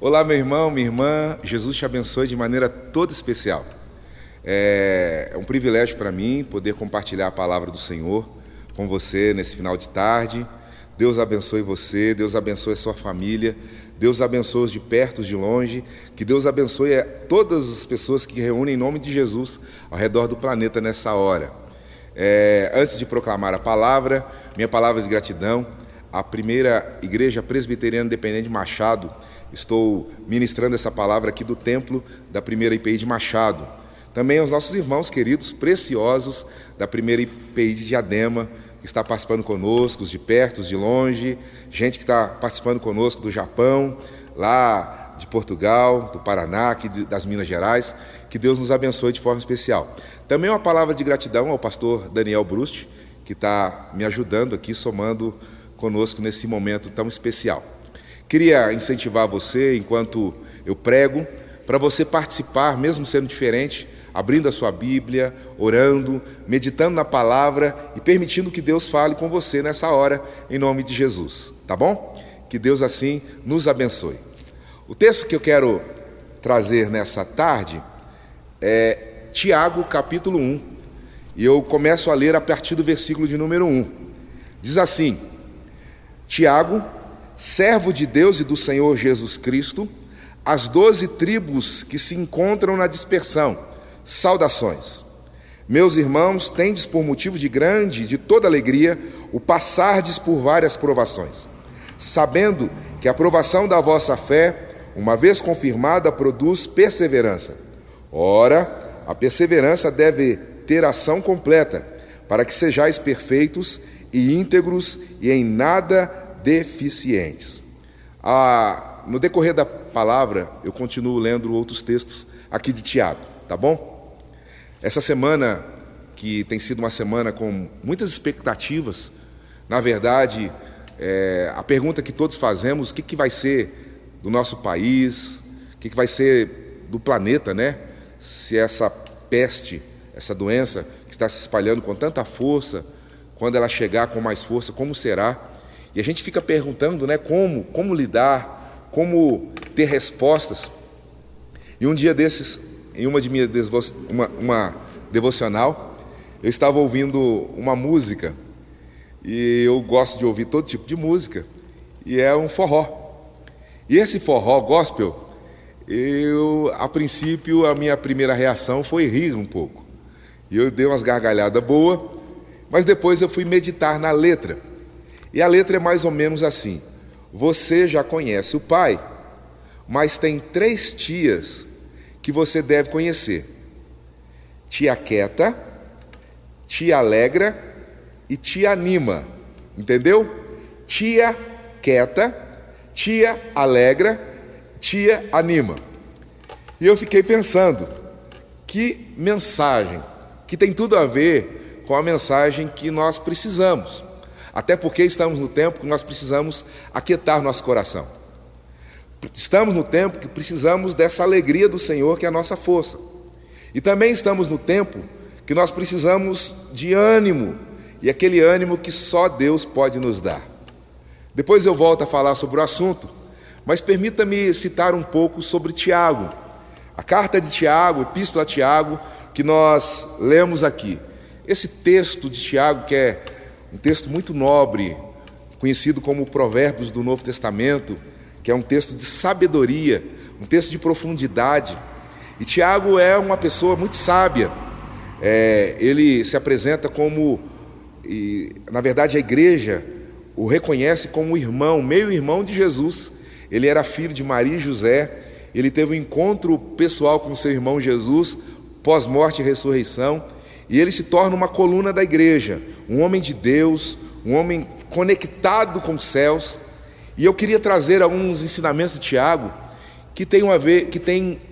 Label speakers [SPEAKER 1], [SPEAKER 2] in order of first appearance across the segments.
[SPEAKER 1] Olá, meu irmão, minha irmã, Jesus te abençoe de maneira toda especial. É um privilégio para mim poder compartilhar a palavra do Senhor com você nesse final de tarde. Deus abençoe você, Deus abençoe a sua família, Deus abençoe os de perto, os de longe, que Deus abençoe a todas as pessoas que reúnem em nome de Jesus ao redor do planeta nessa hora. Antes de proclamar a palavra, minha palavra de gratidão, a primeira Igreja Presbiteriana Independente de Machado, estou ministrando essa palavra aqui do templo da primeira IPI de Machado. Também aos nossos irmãos queridos, preciosos, da primeira IPI de Diadema, que está participando conosco, os de perto, os de longe, gente que está participando conosco do Japão, lá de Portugal, do Paraná, aqui das Minas Gerais, que Deus nos abençoe de forma especial. Também uma palavra de gratidão ao pastor Daniel Brust, que está me ajudando aqui, somando conosco nesse momento tão especial. Queria incentivar você, enquanto eu prego, para você participar, mesmo sendo diferente, abrindo a sua Bíblia, orando, meditando na palavra e permitindo que Deus fale com você nessa hora, em nome de Jesus, tá bom? Que Deus assim nos abençoe. O texto que eu quero trazer nessa tarde é Tiago, capítulo 1, e eu começo a ler a partir do versículo de número 1. Diz assim: Tiago, servo de Deus e do Senhor Jesus Cristo, as 12 tribos que se encontram na dispersão, saudações. Meus irmãos, tendes por motivo de grande e de toda alegria o passardes por várias provações, sabendo que a provação da vossa fé, uma vez confirmada, produz perseverança. Ora, a perseverança deve ter ação completa, para que sejais perfeitos e íntegros e em nada deficientes. No decorrer da palavra, eu continuo lendo outros textos aqui de Tiago, tá bom? Essa semana, que tem sido uma semana com muitas expectativas, na verdade, a pergunta que todos fazemos: o que vai ser do nosso país, o que vai ser do planeta, né? Se essa peste, essa doença que está se espalhando com tanta força, quando ela chegar com mais força, como será? E a gente fica perguntando, né, como lidar, como ter respostas. E um dia desses, em uma de minhas uma devocional, eu estava ouvindo uma música, e eu gosto de ouvir todo tipo de música, e é um forró. E esse forró gospel, a princípio, a minha primeira reação foi rir um pouco. E eu dei umas gargalhadas boas, mas depois eu fui meditar na letra. E a letra é mais ou menos assim: você já conhece o pai, mas tem 3 tias que você deve conhecer: te aquieta, te alegra e te anima. Entendeu? Tia quieta, tia alegra, tia anima. E eu fiquei pensando, que mensagem, que tem tudo a ver com a mensagem que nós precisamos. Até porque estamos no tempo que nós precisamos aquietar nosso coração. Estamos no tempo que precisamos dessa alegria do Senhor, que é a nossa força. E também estamos no tempo que nós precisamos de ânimo, e aquele ânimo que só Deus pode nos dar. Depois eu volto a falar sobre o assunto, mas permita-me citar um pouco sobre Tiago. A carta de Tiago, Epístola a Tiago, que nós lemos aqui. Esse texto de Tiago, que é um texto muito nobre, conhecido como Provérbios do Novo Testamento, que é um texto de sabedoria, um texto de profundidade. E Tiago é uma pessoa muito sábia. Ele se apresenta como, na verdade, a igreja o reconhece como irmão, meio-irmão de Jesus. Ele era filho de Maria e José. Ele teve um encontro pessoal com seu irmão Jesus, pós-morte e ressurreição. E ele se torna uma coluna da igreja, um homem de Deus, um homem conectado com os céus. E eu queria trazer alguns ensinamentos de Tiago que tem a ver,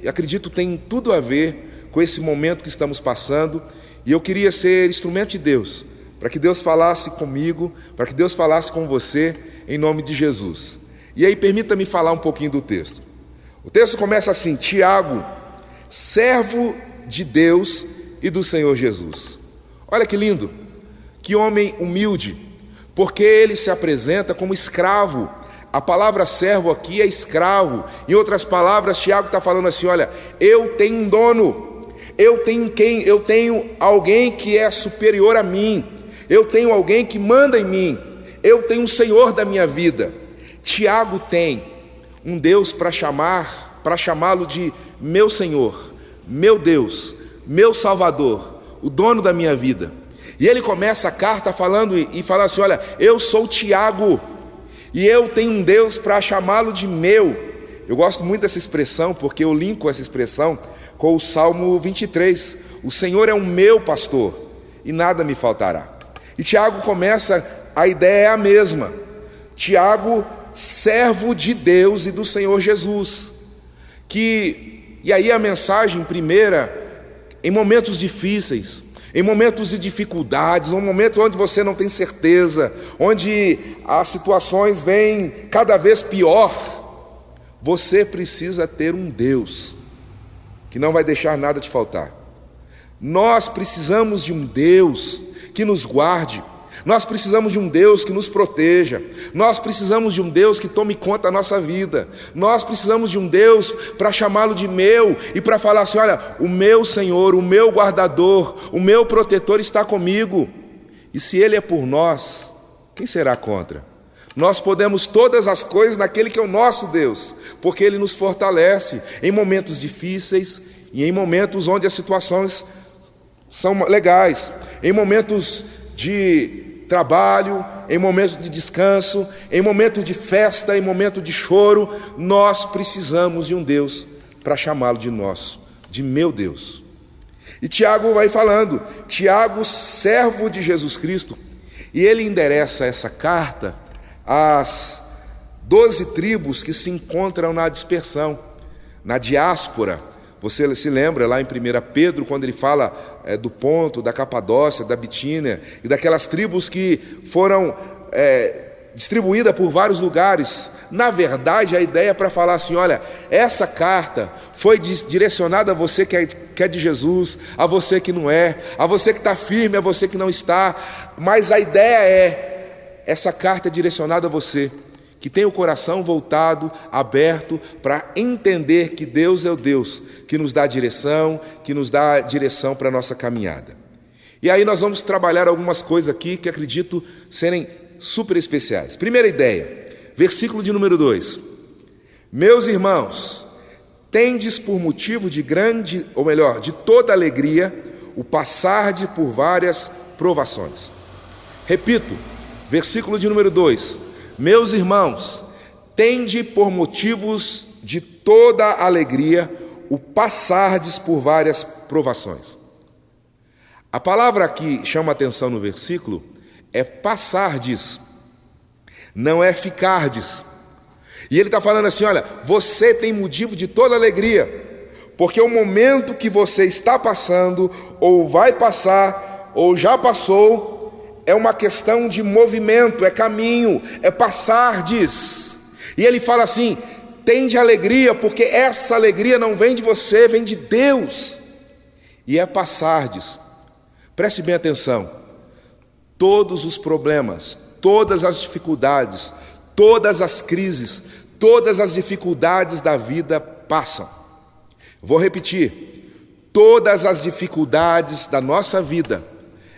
[SPEAKER 1] acredito, tem tudo a ver com esse momento que estamos passando. E eu queria ser instrumento de Deus, para que Deus falasse comigo, para que Deus falasse com você, em nome de Jesus. E aí permita-me falar um pouquinho do texto. O texto começa assim: Tiago, servo de Deus e do Senhor Jesus. Olha que lindo, que homem humilde, porque ele se apresenta como escravo A palavra servo aqui é escravo. Em outras palavras, Tiago está falando assim: olha, eu tenho um dono, eu tenho alguém que é superior a mim, eu tenho alguém que manda em mim, eu tenho um Senhor da minha vida. Tiago tem um Deus para chamá-lo de meu Senhor, meu Deus, meu Salvador, o dono da minha vida. E ele começa a carta falando e fala assim: olha, eu sou Tiago, e eu tenho um Deus para chamá-lo de meu. Eu gosto muito dessa expressão, porque eu linko essa expressão com o Salmo 23. O Senhor é o meu pastor, e nada me faltará. E Tiago começa, a ideia é a mesma. Tiago, servo de Deus e do Senhor Jesus. E aí a mensagem primeira, em momentos difíceis, em momentos de dificuldades, um momento onde você não tem certeza, onde as situações vêm cada vez pior, você precisa ter um Deus que não vai deixar nada te faltar. Nós precisamos de um Deus que nos guarde, nós precisamos de um Deus que nos proteja, nós precisamos de um Deus que tome conta da nossa vida, nós precisamos de um Deus para chamá-lo de meu e para falar assim: olha, o meu Senhor, o meu guardador, o meu protetor está comigo. E se Ele é por nós, quem será contra? Nós podemos todas as coisas naquele que é o nosso Deus, porque Ele nos fortalece em momentos difíceis e em momentos onde as situações são legais, em momentos de trabalho, em momentos de descanso, em momento de festa, em momento de choro. Nós precisamos de um Deus para chamá-lo de nosso, de meu Deus. E Tiago vai falando, Tiago, servo de Jesus Cristo, e ele endereça essa carta às 12 tribos que se encontram na dispersão, na diáspora. Você se lembra lá em 1 Pedro, quando ele fala do Ponto, da Capadócia, da Bitínia, e daquelas tribos que foram distribuídas por vários lugares. Na verdade, a ideia é para falar assim: olha, essa carta foi direcionada a você que é de Jesus, a você que não é, a você que está firme, a você que não está. Mas a ideia essa carta é direcionada a você, que tem o coração voltado, aberto, para entender que Deus é o Deus que nos dá direção, que nos dá direção para a nossa caminhada. E aí nós vamos trabalhar algumas coisas aqui que acredito serem super especiais. Primeira ideia, versículo de número 2. Meus irmãos, tendes por motivo de de toda alegria, o passarde por várias provações. Repito, versículo de número 2. Meus irmãos, tende por motivos de toda alegria o passardes por várias provações. A palavra que chama a atenção no versículo é passardes, não é ficardes. E ele está falando assim: olha, você tem motivo de toda alegria, porque o momento que você está passando, ou vai passar, ou já passou, é uma questão de movimento, é caminho, é passardes. E ele fala assim: tende alegria, porque essa alegria não vem de você, vem de Deus. E é passardes. Preste bem atenção. Todos os problemas, todas as dificuldades, todas as crises, todas as dificuldades da vida passam. Vou repetir. Todas as dificuldades da nossa vida,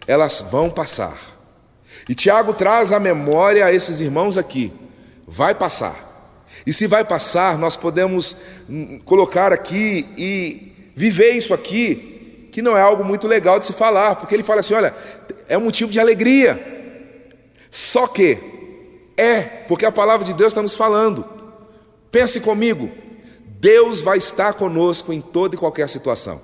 [SPEAKER 1] elas vão passar. E Tiago traz à memória a esses irmãos aqui: vai passar. E se vai passar, nós podemos colocar aqui e viver isso aqui, que não é algo muito legal de se falar, porque ele fala assim: olha, é um motivo de alegria. Só que porque a palavra de Deus está nos falando. Pense comigo, Deus vai estar conosco em toda e qualquer situação.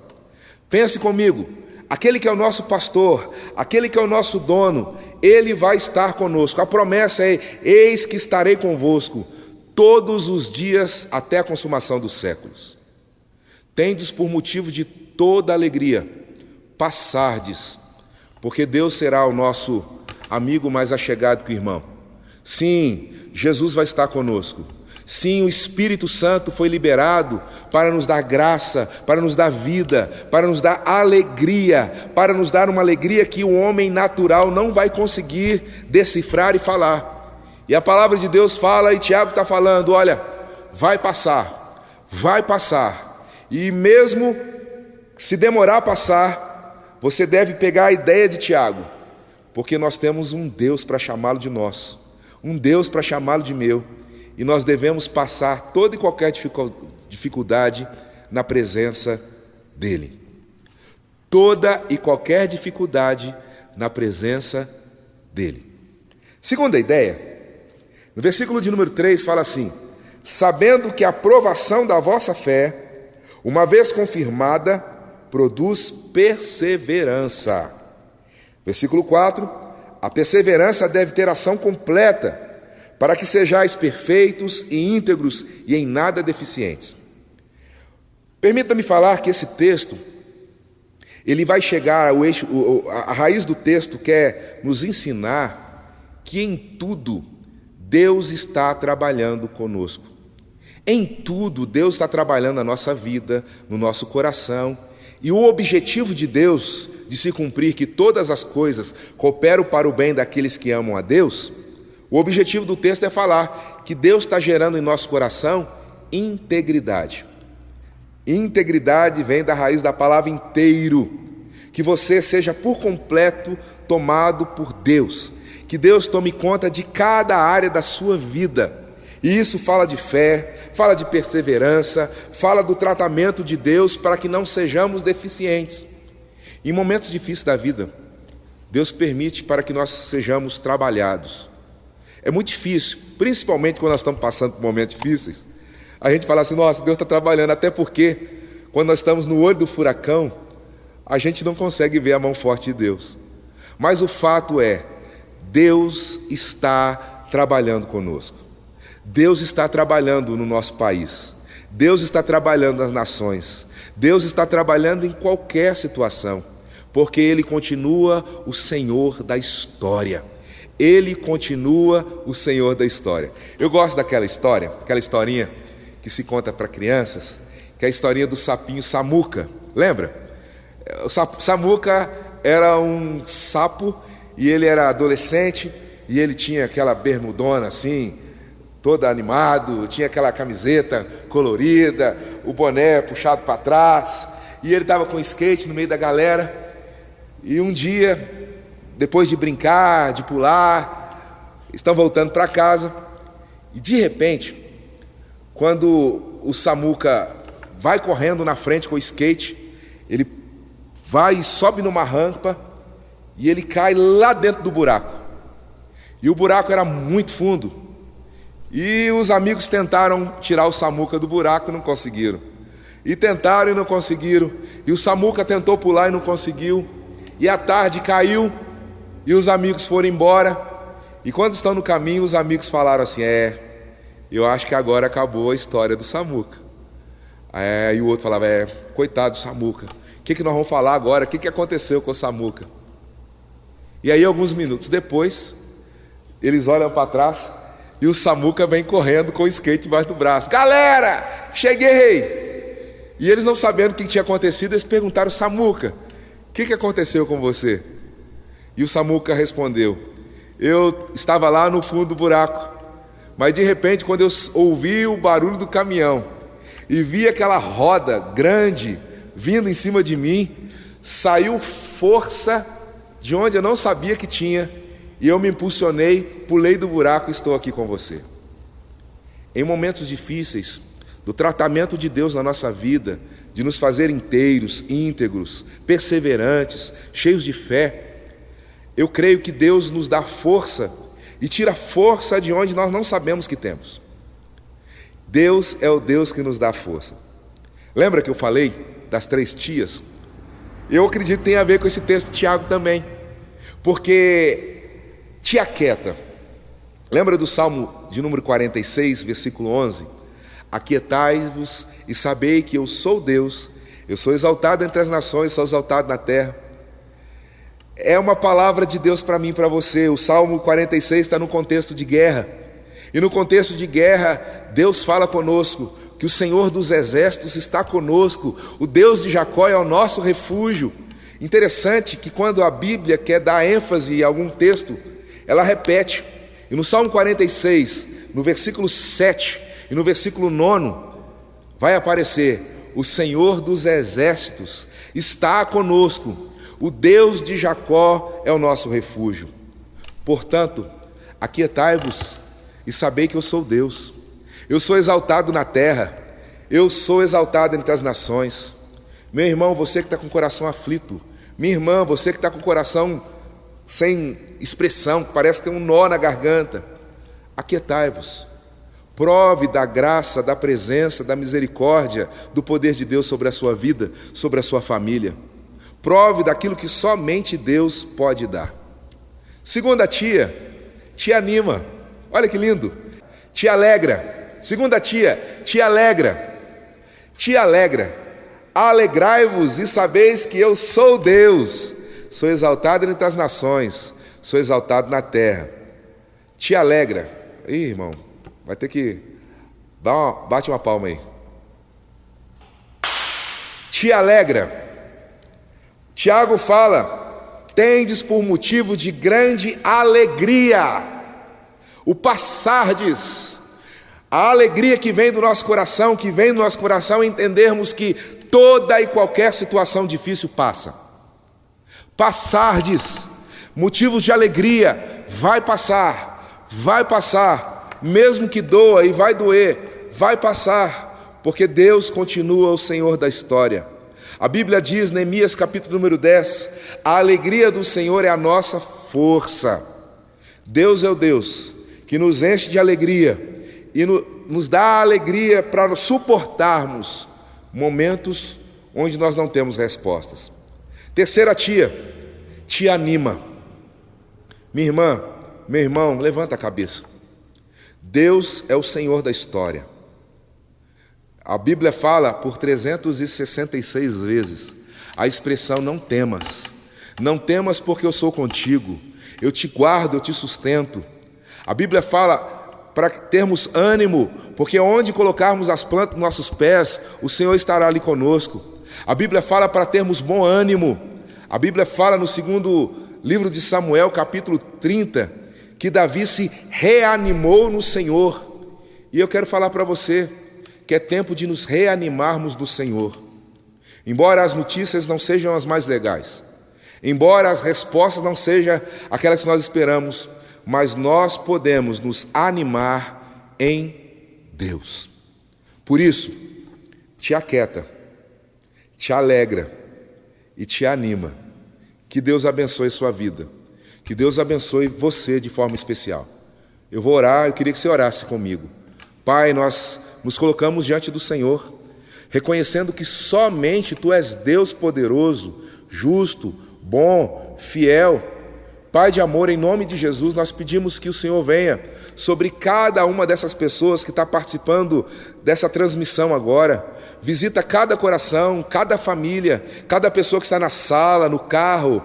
[SPEAKER 1] Pense comigo, aquele que é o nosso pastor, aquele que é o nosso dono, Ele vai estar conosco. A promessa é: eis que estarei convosco todos os dias até a consumação dos séculos. Tendes por motivo de toda alegria passardes, porque Deus será o nosso amigo mais achegado que o irmão. Sim, Jesus vai estar conosco. Sim, o Espírito Santo foi liberado para nos dar graça, para nos dar vida, para nos dar alegria, para nos dar uma alegria que o homem natural não vai conseguir decifrar e falar. E a palavra de Deus fala, e Tiago está falando, olha, vai passar. E mesmo se demorar a passar, você deve pegar a ideia de Tiago, porque nós temos um Deus para chamá-lo de nosso, um Deus para chamá-lo de meu, e nós devemos passar toda e qualquer dificuldade na presença dele. Toda e qualquer dificuldade na presença dele. Segunda ideia, no versículo de número 3 fala assim: sabendo que a provação da vossa fé, uma vez confirmada, produz perseverança. Versículo 4, a perseverança deve ter ação completa, para que sejais perfeitos e íntegros e em nada deficientes. Permita-me falar que esse texto, ele vai chegar ao eixo, a raiz do texto quer nos ensinar que em tudo Deus está trabalhando conosco. Em tudo Deus está trabalhando na nossa vida, no nosso coração, e o objetivo de Deus de se cumprir que todas as coisas cooperam para o bem daqueles que amam a Deus, o objetivo do texto é falar que Deus está gerando em nosso coração integridade. Integridade vem da raiz da palavra inteiro, que você seja por completo tomado por Deus, que Deus tome conta de cada área da sua vida. E isso fala de fé, fala de perseverança, fala do tratamento de Deus para que não sejamos deficientes. Em momentos difíceis da vida, Deus permite para que nós sejamos trabalhados. É muito difícil, principalmente quando nós estamos passando por momentos difíceis, a gente fala assim, nossa, Deus está trabalhando, até porque quando nós estamos no olho do furacão, a gente não consegue ver a mão forte de Deus. Mas o fato é, Deus está trabalhando conosco. Deus está trabalhando no nosso país. Deus está trabalhando nas nações. Deus está trabalhando em qualquer situação, porque Ele continua o Senhor da história. Ele continua o Senhor da história. Eu gosto daquela história, aquela historinha que se conta para crianças, que é a historinha do sapinho Samuca. Lembra? O Samuca era um sapo e ele era adolescente e ele tinha aquela bermudona assim, todo animado, tinha aquela camiseta colorida, o boné puxado para trás, e ele estava com skate no meio da galera. E um dia, depois de brincar, de pular, estão voltando para casa, e de repente, quando o Samuca vai correndo na frente com o skate, ele vai e sobe numa rampa, e ele cai lá dentro do buraco. E o buraco era muito fundo, e os amigos tentaram tirar o Samuca do buraco e não conseguiram. E tentaram e não conseguiram, e o Samuca tentou pular e não conseguiu, e a tarde caiu, e os amigos foram embora, e quando estão no caminho, os amigos falaram assim, eu acho que agora acabou a história do Samuca. E o outro falava, coitado do Samuca, o que nós vamos falar agora? O que aconteceu com o Samuca? E aí, alguns minutos depois, eles olham para trás, e o Samuca vem correndo com o skate embaixo do braço. Galera, cheguei! E eles não sabendo o que tinha acontecido, eles perguntaram, Samuca, o que aconteceu com você? E o Samuca respondeu, eu estava lá no fundo do buraco, mas de repente, quando eu ouvi o barulho do caminhão e vi aquela roda grande vindo em cima de mim, saiu força de onde eu não sabia que tinha, e eu me impulsionei, pulei do buraco e estou aqui com você. Em momentos difíceis, do tratamento de Deus na nossa vida, de nos fazer inteiros, íntegros, perseverantes, cheios de fé, eu creio que Deus nos dá força e tira força de onde nós não sabemos que temos. Deus é o Deus que nos dá força. Lembra que eu falei das 3 tias? Eu acredito que tem a ver com esse texto de Tiago também, porque tia quieta, lembra do Salmo de número 46, versículo 11? Aquietai-vos e sabei que eu sou Deus, eu sou exaltado entre as nações, sou exaltado na terra. É uma palavra de Deus para mim e para você. O Salmo 46 está no contexto de guerra, e no contexto de guerra, Deus fala conosco, que o Senhor dos exércitos está conosco, o Deus de Jacó é o nosso refúgio. Interessante que quando a Bíblia quer dar ênfase em algum texto, ela repete, E no Salmo 46, no versículo 7 e no versículo 9, vai aparecer: o Senhor dos exércitos está conosco, o Deus de Jacó é o nosso refúgio. Portanto, aquietai-vos e sabei que eu sou Deus. Eu sou exaltado na terra, eu sou exaltado entre as nações. Meu irmão, você que está com o coração aflito, minha irmã, você que está com o coração sem expressão, que parece ter um nó na garganta, aquietai-vos. Prove da graça, da presença, da misericórdia, do poder de Deus sobre a sua vida, sobre a sua família. Prove daquilo que somente Deus pode dar. Segunda tia, te anima. Olha que lindo. Te alegra. Segunda tia, te alegra. Te alegra. Alegrai-vos e sabeis que eu sou Deus. Sou exaltado entre as nações, sou exaltado na terra. Te alegra. Ih, irmão, vai ter que bate uma palma aí. Te alegra. Tiago fala: tendes por motivo de grande alegria o passardes. A alegria que vem do nosso coração, entendermos que toda e qualquer situação difícil passa. Passardes, motivos de alegria, vai passar, mesmo que doa e vai doer, vai passar, porque Deus continua o Senhor da história. A Bíblia diz, Neemias capítulo número 10, a alegria do Senhor é a nossa força. Deus é o Deus que nos enche de alegria e nos dá alegria para suportarmos momentos onde nós não temos respostas. Terceira tia, te anima. Minha irmã, meu irmão, levanta a cabeça. Deus é o Senhor da história. A Bíblia fala por 366 vezes a expressão não temas. Não temas porque eu sou contigo. Eu te guardo, eu te sustento. A Bíblia fala para termos ânimo, porque onde colocarmos as plantas dos nossos pés, o Senhor estará ali conosco. A Bíblia fala para termos bom ânimo. A Bíblia fala no segundo livro de Samuel, capítulo 30, que Davi se reanimou no Senhor. E eu quero falar para você que é tempo de nos reanimarmos no Senhor. Embora as notícias não sejam as mais legais, embora as respostas não sejam aquelas que nós esperamos, mas nós podemos nos animar em Deus. Por isso, te aquieta, te alegra e te anima. Que Deus abençoe sua vida. Que Deus abençoe você de forma especial. Eu vou orar, eu queria que você orasse comigo. Pai, nós nos colocamos diante do Senhor, reconhecendo que somente Tu és Deus poderoso, justo, bom, fiel. Pai de amor, em nome de Jesus, nós pedimos que o Senhor venha sobre cada uma dessas pessoas que está participando dessa transmissão agora. Visita cada coração, cada família, cada pessoa que está na sala, no carro,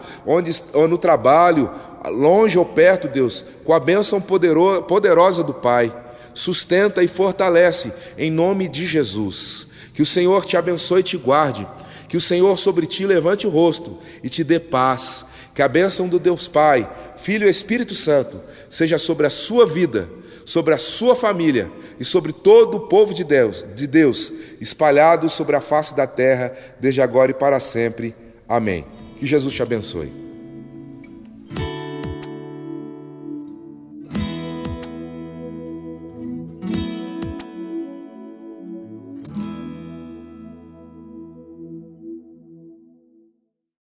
[SPEAKER 1] ou no trabalho, longe ou perto, Deus, com a bênção poderosa do Pai. Sustenta e fortalece, em nome de Jesus. Que o Senhor te abençoe e te guarde. Que o Senhor sobre ti levante o rosto e te dê paz. Que a bênção do Deus Pai, Filho e Espírito Santo seja sobre a sua vida, sobre a sua família e sobre todo o povo de Deus, espalhado sobre a face da terra, desde agora e para sempre. Amém. Que Jesus te abençoe.